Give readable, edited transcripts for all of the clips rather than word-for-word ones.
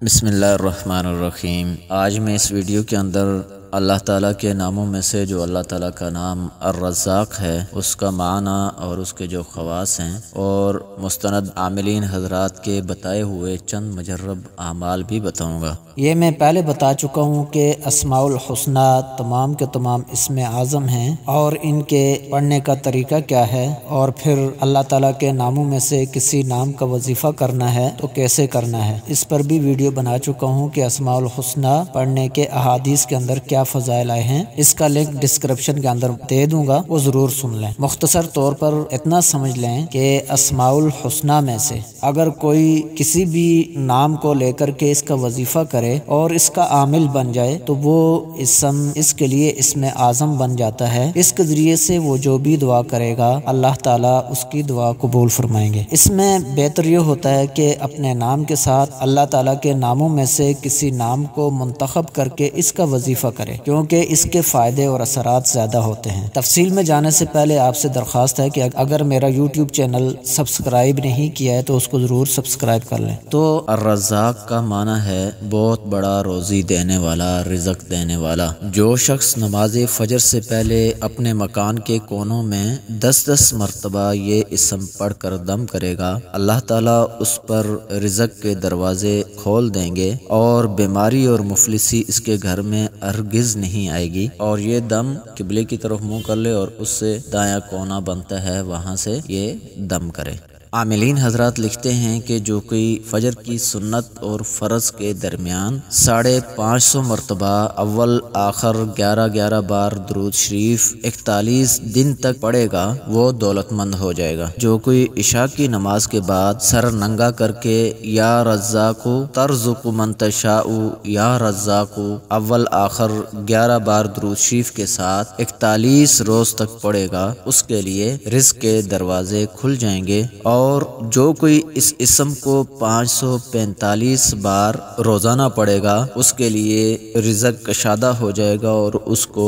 بسم اللہ الرحمن الرحیم۔ آج میں اس ویڈیو کے اندر اللہ تعالیٰ کے ناموں میں سے جو اللہ تعالیٰ کا نام الرزاق ہے اس کا معنی اور اس کے جو خواص ہیں اور مستند عاملین حضرات کے بتائے ہوئے چند مجرب اعمال بھی بتاؤں گا۔ یہ میں پہلے بتا چکا ہوں کہ اسماء الحسنی تمام کے تمام اسم اعظم ہیں اور ان کے پڑھنے کا طریقہ کیا ہے، اور پھر اللہ تعالیٰ کے ناموں میں سے کسی نام کا وظیفہ کرنا ہے تو کیسے کرنا ہے، اس پر بھی ویڈیو بنا چکا ہوں کہ اسماء الحسنی پڑھنے کے احادیث کے اندر کیا فضائل آئے ہیں۔ اس کا لنک ڈسکرپشن کے اندر دے دوں گا، وہ ضرور سن لیں۔ مختصر طور پر اتنا سمجھ لیں کہ اسماء الحسنی میں سے اگر کوئی کسی بھی نام کو لے کر کے اس کا وظیفہ کرے اور اس کا عامل بن جائے تو وہ اسم اس کے لیے اسم اعظم بن جاتا ہے۔ اس کے ذریعے سے وہ جو بھی دعا کرے گا اللہ تعالیٰ اس کی دعا قبول فرمائیں گے۔ اس میں بہتر یہ ہوتا ہے کہ اپنے نام کے ساتھ اللہ تعالیٰ کے ناموں میں سے کسی نام کو منتخب کر کے اس کا وظیفہ کرے، کیونکہ اس کے فائدے اور اثرات زیادہ ہوتے ہیں۔ تفصیل میں جانے سے پہلے آپ سے درخواست ہے کہ اگر میرا یوٹیوب چینل سبسکرائب نہیں کیا ہے تو اس کو ضرور سبسکرائب کر لیں۔ تو الرزاق کا معنی ہے بہت بڑا روزی دینے والا، رزق دینے والا۔ جو شخص نماز فجر سے پہلے اپنے مکان کے کونوں میں 10 مرتبہ یہ اسم پڑھ کر دم کرے گا، اللہ تعالیٰ اس پر رزق کے دروازے کھول دیں گے اور بیماری اور مفلسی اس کے گھر میں ہرگز نہیں آئے گی۔ اور یہ دم قبلے کی طرف منہ کر لے اور اس سے دایاں کونا بنتا ہے، وہاں سے یہ دم کرے۔ عاملین حضرات لکھتے ہیں کہ جو کوئی فجر کی سنت اور فرض کے درمیان 550 مرتبہ اول آخر 11 بار درود شریف 41 دن تک پڑھے گا وہ دولت مند ہو جائے گا۔ جو کوئی عشاء کی نماز کے بعد سر ننگا کر کے یا رزاق ترزق من تشاء یا رزاق اول آخر 11 بار درود شریف کے ساتھ 41 روز تک پڑھے گا، اس کے لیے رزق کے دروازے کھل جائیں گے۔ اور جو کوئی اس اسم کو 545 بار روزانہ پڑھے گا اس کے لیے رزق کشادہ ہو جائے گا اور اس کو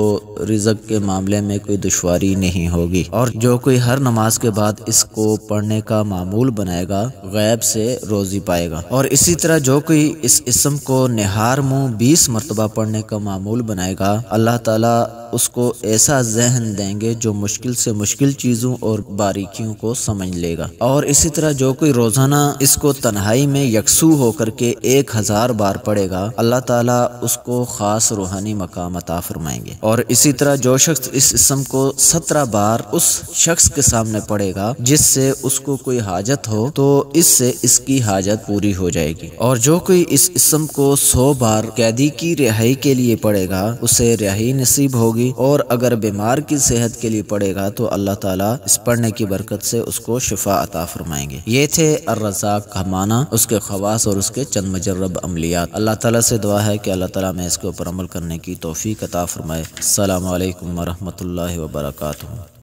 رزق کے معاملے میں کوئی دشواری نہیں ہوگی۔ اور جو کوئی ہر نماز کے بعد اس کو پڑھنے کا معمول بنائے گا غیب سے روزی پائے گا۔ اور اسی طرح جو کوئی اس اسم کو نہار منہ 20 مرتبہ پڑھنے کا معمول بنائے گا، اللہ تعالیٰ اس کو ایسا ذہن دیں گے جو مشکل سے مشکل چیزوں اور باریکیوں کو سمجھ لے گا۔ اور اسی طرح جو کوئی روزانہ اس کو تنہائی میں یکسو ہو کر کے 1000 بار پڑھے گا، اللہ تعالیٰ اس کو خاص روحانی مقام عطا فرمائیں گے۔ اور اسی طرح جو شخص اس اسم کو 17 بار اس شخص کے سامنے پڑھے گا جس سے اس کو کوئی حاجت ہو تو اس سے اس کی حاجت پوری ہو جائے گی۔ اور جو کوئی اس اسم کو 100 بار قیدی کی رہائی کے لیے پڑھے گا اسے رہائی نصیب ہوگی، اور اگر بیمار کی صحت کے لیے پڑھے گا تو اللہ تعالیٰ اس پڑھنے کی برکت سے اس کو شفا عطا فرمائیں گے۔ یہ تھے الرزاق کا معنی، اس کے خواص اور اس کے چند مجرب عملیات۔ اللہ تعالیٰ سے دعا ہے کہ اللہ تعالیٰ میں اس کے اوپر عمل کرنے کی توفیق عطا فرمائے۔ السلام علیکم ورحمۃ اللہ وبرکاتہ۔